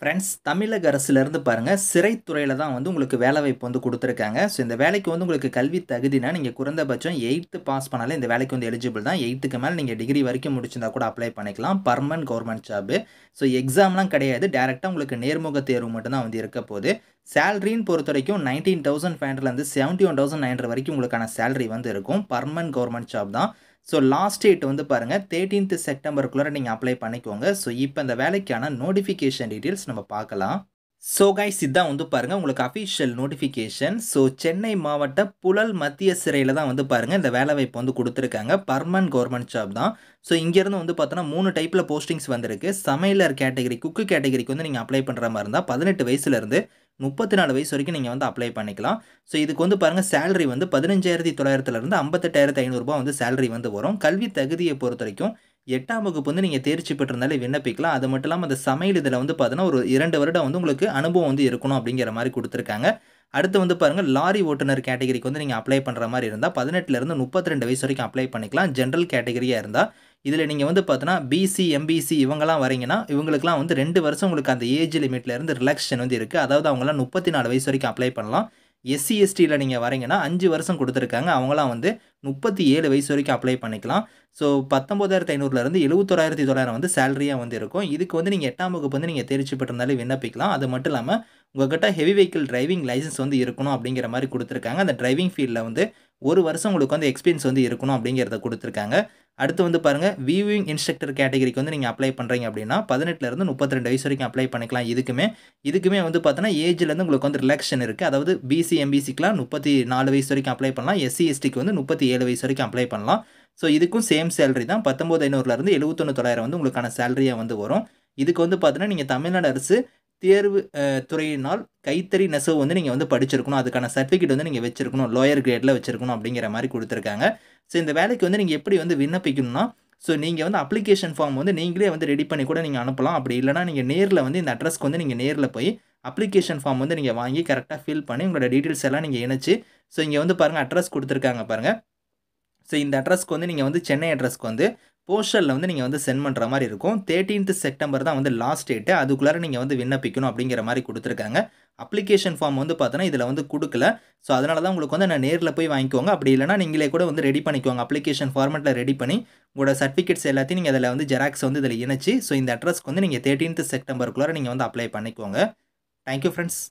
Friends தமிழக அரசுலேருந்து பாருங்கள் சிறைத்துறையில் தான் வந்து உங்களுக்கு வேலை வாய்ப்பு வந்து கொடுத்துருக்காங்க. ஸோ இந்த வேலைக்கு வந்து உங்களுக்கு கல்வி தகுதினா நீங்கள் குறைந்தபட்சம் 8th பாஸ் பண்ணாலே இந்த வேலைக்கு வந்து எலிஜிபிள் தான். 8க்கு மேலே நீங்கள் டிகிரி வரைக்கும் முடிச்சிருந்தா கூட அப்ளை பண்ணிக்கலாம். Permanent government job. ஸோ எக்ஸாம்லாம் கிடையாது, டேரெக்டாக உங்களுக்கு நேர்முக தேர்வு மட்டும்தான் வந்து இருக்க போகுது. சேலரின்னு பொறுத்த வரைக்கும் 19,500லேருந்து 71,900 வரைக்கும் உங்களுக்கான சேலரி வந்து இருக்கும். பர்மனன்ட் கவர்மெண்ட் ஜாப் தான். ஸோ லாஸ்ட் டேட் வந்து பாருங்கள் 13th செப்டம்பருக்குள்ளே நீங்கள் அப்ளை பண்ணிக்கோங்க. ஸோ இப்போ இந்த வேலைக்கான நோட்டிஃபிகேஷன் டீட்டெயில்ஸ் நம்ம பார்க்கலாம். ஸோ கைஸ் இதான் வந்து பாருங்கள் உங்களுக்கு அஃபிஷியல் நோட்டிஃபிகேஷன். ஸோ சென்னை மாவட்ட புழல் மத்திய சிறையில் தான் வந்து பாருங்கள் இந்த வேலை வாய்ப்பு வந்து கொடுத்துருக்காங்க. பர்மனன்ட் கவர்மெண்ட் ஜாப் தான். ஸோ இங்கேருந்து வந்து பார்த்தோன்னா 3 டைப்பில் போஸ்டிங்ஸ் வந்திருக்கு. சமையலர் கேட்டகரி, குக்கு கேட்டகரிக்கு வந்து நீங்கள் அப்ளை பண்ணுற மாதிரி இருந்தால் 18 வயசுலேருந்து 34 வயசு வரைக்கும் நீங்கள் வந்து அப்ளை பண்ணிக்கலாம். ஸோ இதுக்கு வந்து பாருங்கள் சேலரி வந்து 15,900லேருந்து 58,500 வந்து சேலரி வந்து வரும். கல்வி தகுதியை பொறுத்த வரைக்கும் 8ஆம் வகுப்பு வந்து நீங்கள் தேர்ச்சி பெற்றிருந்தாலே விண்ணப்பிக்கலாம். அது மட்டும் இல்லாமல் அந்த சமையல் இதில் வந்து பார்த்தீங்கன்னா ஒரு 2 வருடம் வந்து உங்களுக்கு அனுபவம் வந்து இருக்கணும் அப்படிங்கிற மாதிரி கொடுத்துருக்காங்க. அடுத்து வந்து பாருங்கள் லாரி ஓட்டுநர் கேட்டகரிக்கு வந்து நீங்கள் அப்ளை பண்ணுற மாதிரி இருந்தால் 18லேருந்து 32 வயசு வரைக்கும் அப்ளை பண்ணிக்கலாம். ஜென்ரல் கேட்டகரியாக இருந்தால் இதில் நீங்கள் வந்து பார்த்தீங்கன்னா பிசி, எம்பிசி இவங்கெல்லாம் வரீங்கன்னா இவங்களுக்குலாம் வந்து 2 வருஷம் உங்களுக்கு அந்த ஏஜ் லிமிட்லேருந்து ரிலாக்ஸேஷன் வந்து இருக்குது. அதாவது அவங்களாம் 34 வயசு வரைக்கும் அப்ளை பண்ணலாம். எஸ்சி எஸ்டியில் நீங்கள் வரீங்கன்னா 5 வருஷம் கொடுத்துருக்காங்க. அவங்களாம் வந்து 37 வயசு வரைக்கும் அப்ளை பண்ணிக்கலாம். ஸோ 19,500லேருந்து 71,900 வந்து சேலரியாக வந்து இருக்கும். இதுக்கு வந்து நீங்கள் 8ஆம் வகுப்பு வந்து நீங்கள் தேர்ச்சி பெற்றிருந்தாலே விண்ணப்பிக்கலாம். அது மட்டும் இல்லாமல் உங்கள்கிட்ட ஹெவி வெஹிக்கிள் டிரைவிங் லைசன்ஸ் வந்து இருக்கணும் அப்படிங்கிற மாதிரி கொடுத்துருக்காங்க. அந்த டிரைவிங் ஃபீல்டில் வந்து 1 வருஷம் உங்களுக்கு வந்து எக்ஸ்பீரியன்ஸ் வந்து இருக்கணும் அப்படிங்கிறத கொடுத்துருக்காங்க. அடுத்து வந்து பாருங்கள் வியூவிங் இன்ஸ்ட்ரக்டர் கேட்டகரிக்கு வந்து நீங்கள் அப்ளை பண்ணுறீங்க அப்படின்னா 18லேருந்து 32 வயசு வரைக்கும் அப்ளை பண்ணிக்கலாம். இதுக்குமே வந்து பார்த்தோன்னா ஏஜ்லேருந்து உங்களுக்கு வந்து ரிலாக்ஸேஷன் இருக்குது. அதாவது பிசி, எம்பிசிக்கெலாம் 34 வயசு வரைக்கும் அப்ளை பண்ணலாம். எஸ்சி எஸ்டிக்கு வந்து 37 வயசு வரைக்கும் அப்ளை பண்ணலாம். ஸோ இதுக்கும் சேம் சேலரி தான். 19,500லேருந்து 71,900 வந்து உங்களுக்கான சேலரியாக வந்து வரும். இதுக்கு வந்து பார்த்தீங்கன்னா நீங்கள் தமிழ்நாடு அரசு தேர்வு துறையினால் கைத்தறி நெசவு வந்து நீங்கள் வந்து படிச்சிருக்கணும். அதுக்கான சர்டிஃபிகேட் வந்து நீங்கள் வச்சிருக்கணும். லோயர் கிரேடில் வச்சிருக்கணும் அப்படிங்கிற மாதிரி கொடுத்துருக்காங்க. ஸோ இந்த வேலைக்கு வந்து நீங்கள் எப்படி வந்து விண்ணப்பிக்கணும்னா, ஸோ நீங்கள் வந்து அப்ளிகேஷன் ஃபார்ம் வந்து நீங்களே வந்து ரெடி பண்ணி கூட நீங்கள் அனுப்பலாம். அப்படி இல்லைனா நீங்கள் நேரில் வந்து இந்த அட்ரஸ்க்கு வந்து நீங்கள் நேரில் போய் அப்ளிகேஷன் ஃபார்ம் வந்து நீங்கள் வாங்கி கரெக்டாக ஃபில் பண்ணி உங்களோட டீட்டெயில்ஸ் எல்லாம் நீங்கள் இணைச்சு, ஸோ இங்கே வந்து பாருங்கள் அட்ரஸ் கொடுத்துருக்காங்க பாருங்கள். ஸோ இந்த அட்ரஸ்க்கு வந்து நீங்கள் வந்து சென்னை அட்ரஸ்க்கு வந்து போஸ்டலில் வந்து நீங்கள் வந்து சென்ட் பண்ணுற மாதிரி இருக்கும். 13th செப்டம்பர் தான் வந்து லாஸ்ட் டேட்டு. அதுக்குள்ளார நீங்கள் வந்து விண்ணப்பிக்கணும் அப்படிங்கிற மாதிரி கொடுத்துருக்காங்க. அப்ளிகேஷன் ஃபார்ம் வந்து பார்த்தோன்னா இதில் வந்து கொடுக்கல. ஸோ அதனால தான் உங்களுக்கு வந்து நான் நேரில் போய் வாங்கிக்கோங்க. அப்படி இல்லைனா நீங்களே கூட வந்து ரெடி பண்ணிக்கோங்க. அப்ளிகேஷன் ஃபார்மெட்டில் ரெடி பண்ணி உங்களோட சர்டிஃபிகேட்ஸ் எல்லாத்தையும் நீங்கள் அதில் வந்து ஜெராக்ஸ் வந்து இதில் இணைச்சி, ஸோ இந்த அட்ரஸ்க்கு வந்து நீங்கள் 13th செப்டம்பருக்குள்ளார நீங்கள் வந்து அப்ளை பண்ணிக்கோங்க. Thank you friends.